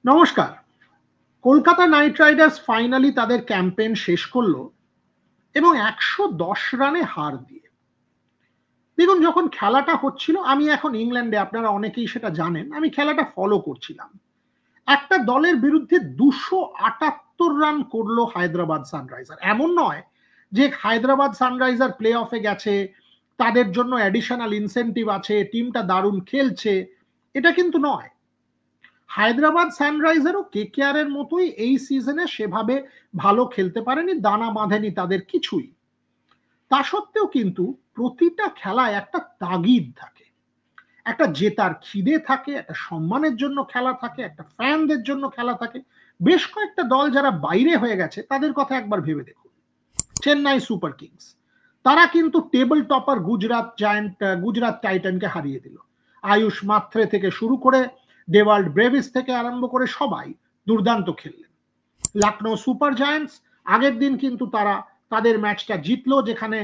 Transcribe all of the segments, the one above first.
নমস্কার। Kolkata night Riders finally তাদের campaign শেষ করলো এবং ১১০ রানে হার দিয়ে। দেখুন, যখন খেলাটা হচ্ছিল, আমি এখন ইংল্যান্ডে, আপনারা অনেকেই সেটা জানেন, আমি খেলাটা ফলো করছিলাম। একটা দলের বিরুদ্ধে ২৭৮ রান করলো হায়দ্রাবাদ সানরাইজার। এমন নয় যে হায়দ্রাবাদ সানরাইজার প্লে অফে গেছে, তাদের জন্য অ্যাডিশনাল ইনসেনটিভ আছে, টিমটা দারুণ খেলছে, এটা কিন্তু নয়। হায়দ্রাবাদ সানরাইজারও কেকেআর এর মতোই এই সিজনে সেভাবে ভালো খেলতে পারেনি, দানা বাঁধেনি তাদের কিছুই। তা সত্ত্বেও কিন্তু প্রতিটা খেলায় একটা তাগিদ থাকে, একটা জেতার খিদে থাকে, একটা সম্মানের জন্য খেলা থাকে, একটা ফ্যানদের জন্য খেলা থাকে। বেশ কয়েকটা দল যারা বাইরে হয়ে গেছে তাদের কথা একবার ভেবে দেখুন। চেন্নাই সুপার কিংস, তারা কিন্তু টেবিল টপার গুজরাট টাইটানকে হারিয়ে দিল। আয়ুষ মাত্রে থেকে শুরু করে ডেভাল্ড ব্রেভিস থেকে আরম্ভ করে সবাই দুর্দান্ত খেললেন। লখনৌ সুপার জায়ান্টস, আগের দিন কিন্তু তারা তাদের ম্যাচটা জিতলো, যেখানে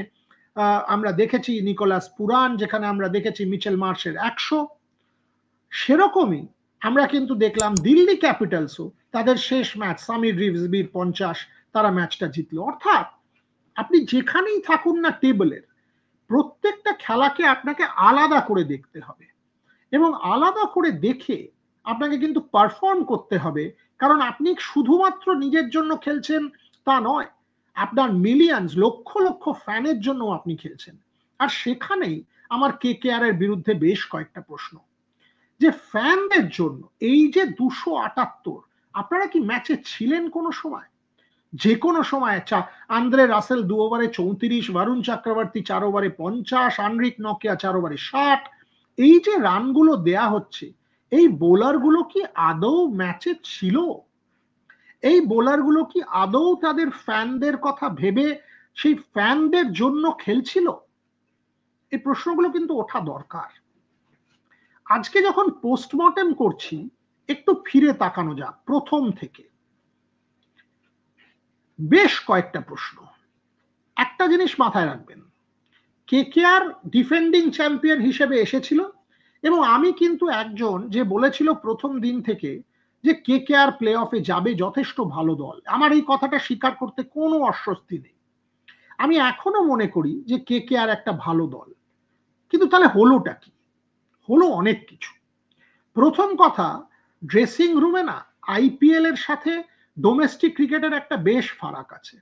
আমরা দেখেছি নিকোলাস পুরান, যেখানে আমরা দেখেছি মিচেল মার্শের ১০০। সেরকমই আমরা কিন্তু দেখলাম দিল্লি ক্যাপিটালসও তাদের শেষ ম্যাচ সামির রিজভির ৫০, তারা ম্যাচটা জিতলো। অর্থাৎ আপনি যেখানেই থাকুন না টেবিলের, প্রত্যেকটা খেলাকে আপনাকে আলাদা করে দেখতে হবে এবং আলাদা করে দেখে আপনাকে কিন্তু পারফর্ম করতে হবে। কারণ আপনি শুধুমাত্র নিজের জন্য খেলছেন তা নয়, আপনার মিলিয়ন্স, লক্ষ লক্ষ ফ্যানের জন্য আপনি খেলছেন। আর সেখানেই আমার কেকেআর এর বিরুদ্ধে বেশ কয়েকটা প্রশ্ন, যে ফ্যানদের জন্য এই যে ২৭৮, আপনারা কি ম্যাচে ছিলেন কোনো সময়? যে কোনো সময় আন্দ্রে রাসেল ২ ওভারে ৩৪, বরুণ চক্রবর্তী ৪ ওভারে ৫০, আনরিক নকিয়া ৪ ওভারে ৬০, এই যে রানগুলো দেয়া হচ্ছে, এই বোলারগুলো কি আদৌ ম্যাচে ছিল? এই বোলারগুলো কি আদৌ তাদের ফ্যানদের কথা ভেবে সেই ফ্যানদের জন্য খেলছিল? এই প্রশ্নগুলো কিন্তু ওঠা দরকার। আজকে যখন পোস্টমর্টেম করছি, একটু ফিরে তাকানো যাক প্রথম থেকে। বেশ কয়েকটা প্রশ্ন। একটা জিনিস মাথায় রাখবেন, কেকেআর ডিফেন্ডিং চ্যাম্পিয়ন হিসেবে এসেছিল এবং আমি কিন্তু একজন যে বলেছিল প্রথম দিন থেকে যে কেকেআর প্লে অফে যাবে, যথেষ্ট ভালো দল। আমার এই কথাটা স্বীকার করতে কোনো অস্বস্তি নেই। আমি এখনো মনে করি যে কেকেআর একটা ভালো দল। কিন্তু তাহলে হলোটা কি? হলো অনেক কিছু। প্রথম কথা, ড্রেসিং রুমে না আইপিএল এর সাথে ডোমেস্টিক ক্রিকেটের একটা বেশ ফারাক আছে।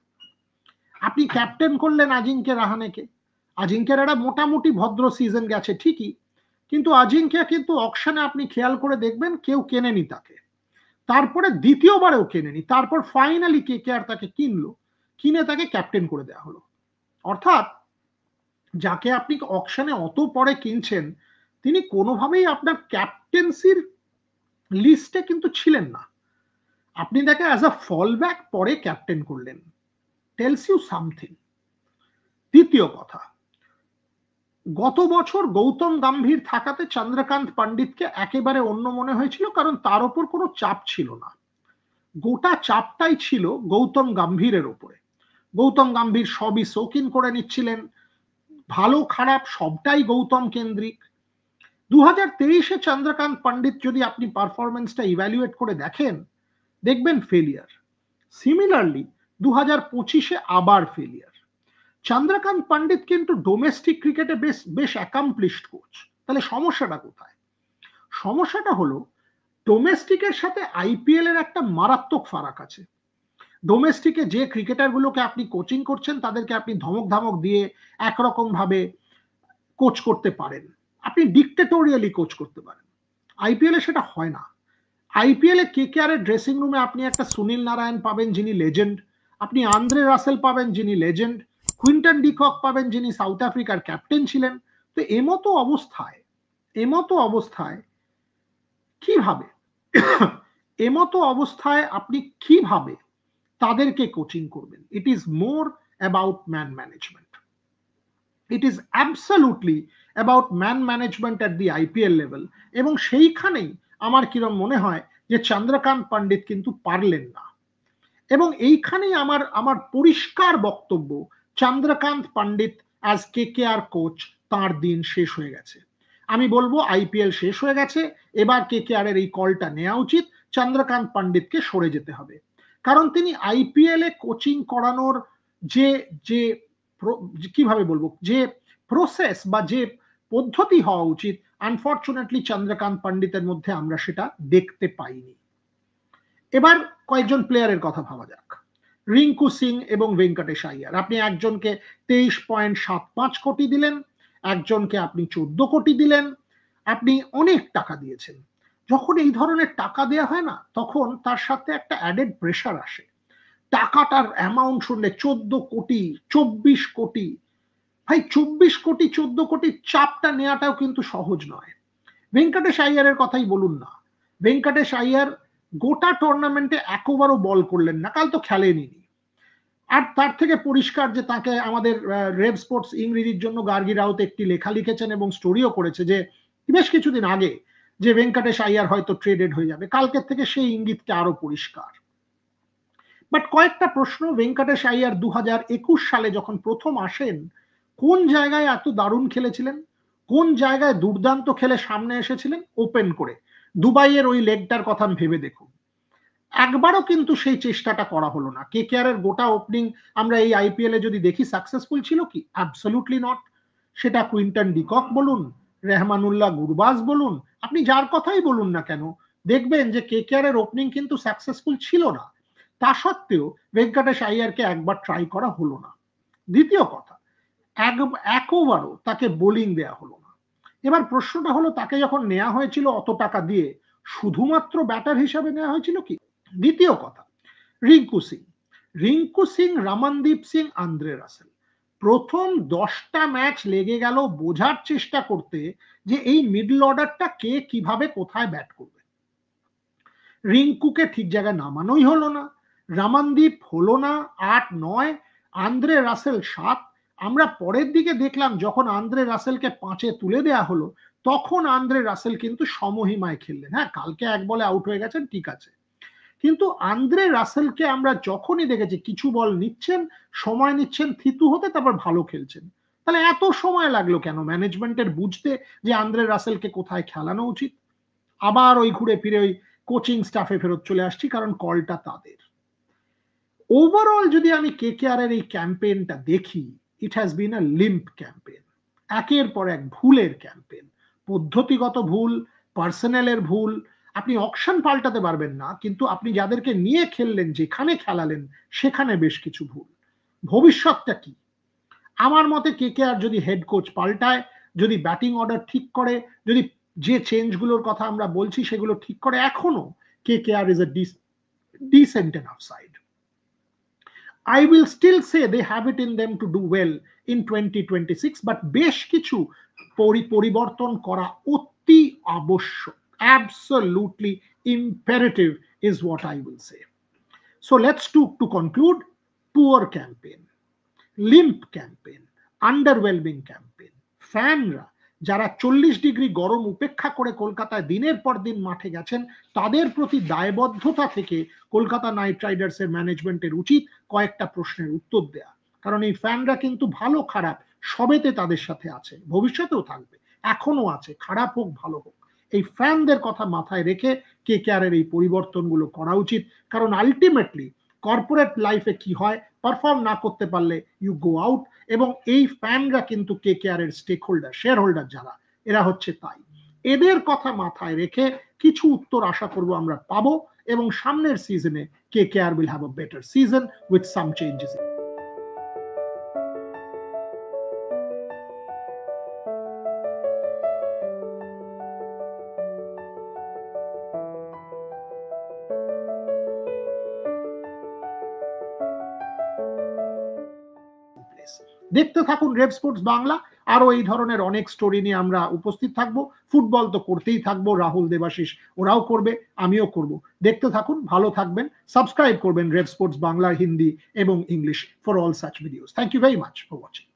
আপনি ক্যাপ্টেন করলেন আজিঙ্কে রাহানেকে, আজিঙ্কের একটা মোটামুটি ভদ্র সিজন গেছে ঠিকই, কিন্তু আজিঙ্কে কিন্তু অকশনে আপনি খেয়াল করে দেখবেন কেউ কেনেনি তাকে। তারপরে দ্বিতীয়বারেও কেনেনি, তারপর ফাইনালি কেকেআর তাকে কিনলো, কিনে তাকে ক্যাপ্টেন করে দেওয়া হলো। অর্থাৎ যাকে আপনি অকশনে অত পরে কিনছেন, তিনি কোনোভাবেই আপনার ক্যাপ্টেন্সির লিস্টে কিন্তু ছিলেন না। আপনি তাকে অ্যাজ আ ফল ব্যাক পরে ক্যাপ্টেন করলেন, টেলস ইউ সামথিং। দ্বিতীয় কথা, গত বছর গৌতম গম্ভীর থাকাতে চন্দ্রকান্ত পণ্ডিতকে একেবারে অন্য মনে হয়েছিল, কারণ তার ওপর কোনো চাপ ছিল না। গোটা চাপটাই ছিল গৌতম গম্ভীরের ওপরে। গৌতম গম্ভীর সবই শৌখিন করে নিচ্ছিলেন, ভালো খারাপ সবটাই গৌতম কেন্দ্রিক। ২০২৩-এ চন্দ্রকান্ত পণ্ডিত যদি আপনি পারফরমেন্সটা ইভ্যালুয়েট করে দেখেন, দেখবেন ফেলিয়ার। সিমিলারলি ২০২৫-এ আবার ফেলিয়ার। চন্দ্রকান্ত পণ্ডিত কিন্তু ডোমেস্টিক ক্রিকেটে বেশ বেশ অ্যাকামপ্লিশড কোচ। তাহলে সমস্যাটা কোথায়? সমস্যাটা হলো ডোমেস্টিকের সাথে আইপিএল এর একটা মারাত্মক ফারাক আছে। ডোমেস্টিকে যে ক্রিকেটারগুলোকে আপনি কোচিং করছেন, তাদেরকে আপনি ধমক ধামক দিয়ে একরকম ভাবে কোচ করতে পারেন, আপনি ডিক্টেটোরিয়ালি কোচ করতে পারেন। আইপিএল এ সেটা হয় না। আইপিএল এ কেকেআর এর ড্রেসিং রুমে আপনি একটা সুনীল নারায়ণ পাবেন যিনি লেজেন্ড, আপনি আন্দ্রে রাসেল পাবেন যিনি লেজেন্ড, কুইন্টন ডিকক পাবেন যিনি সাউথ আফ্রিকার ক্যাপ্টেন ছিলেন। তো এমতো অবস্থায় কিভাবে আপনি কিভাবে তাদেরকে কোচিং করবেন? It is more about man management. It is absolutely about man management at the IPL level. এবং সেইখানেই আমার কিরম মনে হয় যে চন্দ্রকান্ত পণ্ডিত কিন্তু পারলেন না। এবং এইখানেই আমার আমার পরিষ্কার বক্তব্য, চন্দ্রকান্ত পণ্ডিত অ্যাজ কেকেআর কোচ, তার দিন শেষ হয়ে গেছে। আমি বলবো আইপিএল শেষ হয়ে গেছে, এবার কেকেআর এর এই কলটা নেওয়া উচিত। চন্দ্রকান্ত পণ্ডিতকে সরে যেতে হবে, কারণ তিনি আইপিএল এ কোচিং করানোর যে যে কিভাবে বলবো, যে প্রসেস বা যে পদ্ধতি হওয়া উচিত, আনফরচুনেটলি চন্দ্রকান্ত পণ্ডিতের মধ্যে আমরা সেটা দেখতে পাইনি। এবার কয়েকজন প্লেয়ারের কথা ভাবা যাক। রিঙ্কু সিং এবং ভেঙ্কটেশ আইয়ার, আপনি একজনকে 23.75 কোটি দিলেন, একজনকে আপনি 14 কোটি দিলেন, আপনি অনেক টাকা দিয়েছেন। যখন এই ধরনের টাকা দেওয়া হয় না, তখন তার সাথে একটা অ্যাডেড প্রেশার আসে। টাকাটার অ্যামাউন্ট শুনলে 14 কোটি, 24 কোটি, ভাই 24 কোটি 14 কোটি চাপটা নেওয়াটাও কিন্তু সহজ নয়। ভেঙ্কটেশ আইয়ারের কথাই বলুন না, ভেঙ্কটেশ আইয়ার গোটা টুর্নামেন্টে এক ওভারও বল করলেন না, কাল তো খেলেনি। আর তার থেকে পরিষ্কার যে তাকে আমাদের রেভ স্পোর্টস ইংরেজির জন্য গার্গী রাউত একটি লেখা লিখেছেন এবং স্টোরিও করেছে যে বেশ কিছুদিন আগে, যে ভেঙ্কটেশ আইয়ার হয়তো ট্রেডেড হয়ে যাবে। কালকের থেকে সেই ইঙ্গিতটা আরো পরিষ্কার। বাট কয়েকটা প্রশ্ন, ভেঙ্কটেশ আইয়ার 2021 সালে যখন প্রথম আসেন, কোন জায়গায় এত দারুণ খেলেছিলেন, কোন জায়গায় দুর্দান্ত খেলে সামনে এসেছিলেন ওপেন করে। দুবাইয়ের ওই লেগটার কথা ভেবে দেখুন, একবারও কিন্তু সেই চেষ্টাটা করা হলো না। কেকেআর এর গোটা ওপেনিং আমরা এই আইপিএল এ যদি দেখি সাকসেসফুল ছিল কি? Absolutely not. সেটা কুইন্টন ডিকক বলুন, রেহমানুল্লাহ গুরবাজ বলুন, আপনি যার কথাই বলুন না কেন, দেখবেন যে কেকেআর এর ওপেনিং কিন্তু সাকসেসফুল ছিল না। তা সত্ত্বেও ভেঙ্কটেশ আইয়ারকে একবার ট্রাই করা হলো না। দ্বিতীয় কথা, এক ওভারও তাকে বোলিং দেয়া হলো না। এবার প্রশ্নটা হলো, তাকে যখন নেওয়া হয়েছিল অত টাকা দিয়ে, শুধুমাত্র ব্যাটার হিসাবে নেওয়া হয়েছিল কি? দ্বিতীয় কথা, রিঙ্কু সিং, রমনদীপ সিং, আন্দ্রে রাসেল, প্রথম 10টা ম্যাচ লেগে গেল বোঝার চেষ্টা করতে যে এই মিডল অর্ডারটা কে কিভাবে কোথায় ব্যাট করবে। রিঙ্কুকে ঠিক জায়গায় নামানোই হলো না, রমনদীপ হলো না 8-9, আন্দ্রে রাসেল 7। আমরা পরের দিকে দেখলাম যখন আন্দ্রে রাসেলকে 5-এ তুলে দেয়া হলো, তখন আন্দ্রে রাসেল কিন্তু সমহিমায় খেললেন। হ্যাঁ, কালকে এক বলে আউট হয়ে গেছেন, ঠিক আছে, কিন্তু আন্দ্রে রাসেলকে আমরা যখনই দেখেছি কিছু বল নিচ্ছেন, সময় নিচ্ছেন থিতু হতে, তারপর ভালো খেলছেন। তাহলে এত সময় লাগলো কেন ম্যানেজমেন্টের বুঝতে যে আন্দ্রে রাসেলকে কোথায় খেলানো উচিত? আবার ওই ঘুরে ফিরে ওই কোচিং স্টাফে ফেরত চলে আসছি, কারণ কলটা তাদের। ওভারঅল যদি আমি কেকেআর এর এই ক্যাম্পেইনটা দেখি, it has been a limp campaign. একের পর এক ভুলের ক্যাম্পেইন, পদ্ধতিগত ভুল, পার্সোনালের ভুল। আপনি অকশন পাল্টাতে পারবেন না, কিন্তু আপনি যাদেরকে নিয়ে খেললেন, যেখানে খেলালেন, সেখানে বেশ কিছু ভুল। ভবিষ্যৎটা কি? আমার মতে কেকেআর যদি হেড কোচ পাল্টায়, যদি ব্যাটিং অর্ডার ঠিক করে, যদি যে চেঞ্জগুলোর কথা আমরা বলছি সেগুলো ঠিক করে, এখনো KKR is a decent enough side. I will still say they have it in them to do well in 2026, but বেশ কিছু পরিবর্তন করা অতি আবশ্যক, absolutely imperative is what I will say. So let's to conclude, poor campaign, limp campaign, underwhelming campaign, ফ্যানরা যারা 40 degree গরম উপেক্ষা করে কলকাতায় দিনের পর দিন মাঠে গেছেন, তাদের প্রতি দায়বদ্ধতা থেকে কলকাতা নাইট রাইডার্সের ম্যানেজমেন্টের উচিত কয়েকটা প্রশ্নের উত্তর দেয়া। কারণ এই ফ্যানরা কিন্তু ভালো খারাপ সবেতে তাদের সাথে আছে, ভবিষ্যতেও থাকবে, এখনো আছে, খারাপ হোক ভালো হোক। এই ফ্যানদের কথা মাথায় রেখে কেকেআর এর এই পরিবর্তনগুলো করা উচিত। কারণ আলটিমেটলি কর্পোরেট লাইফে কি হয়, পারফর্ম না করতে পারলে ইউ গো আউট, এবং এই ফ্যানরা কিন্তু কেকেআর এর স্টেক হোল্ডার, শেয়ার হোল্ডার যারা, এরা হচ্ছে তাই। এদের কথা মাথায় রেখে কিছু উত্তর আশা করব আমরা পাবো, এবং সামনের সিজনে KKR will have a better season with some changes. দেখতে থাকুন রেভ স্পোর্টস বাংলা, আরো এই ধরনের অনেক স্টোরি নিয়ে আমরা উপস্থিত থাকবো। ফুটবল তো করতেই থাকবো, রাহুল দেবাশিস ওরাও করবে, আমিও করব। দেখতে থাকুন, ভালো থাকবেন, সাবস্ক্রাইব করবেন রেভ স্পোর্টস বাংলা, হিন্দি এবং English for all such videos. Thank you very much for watching.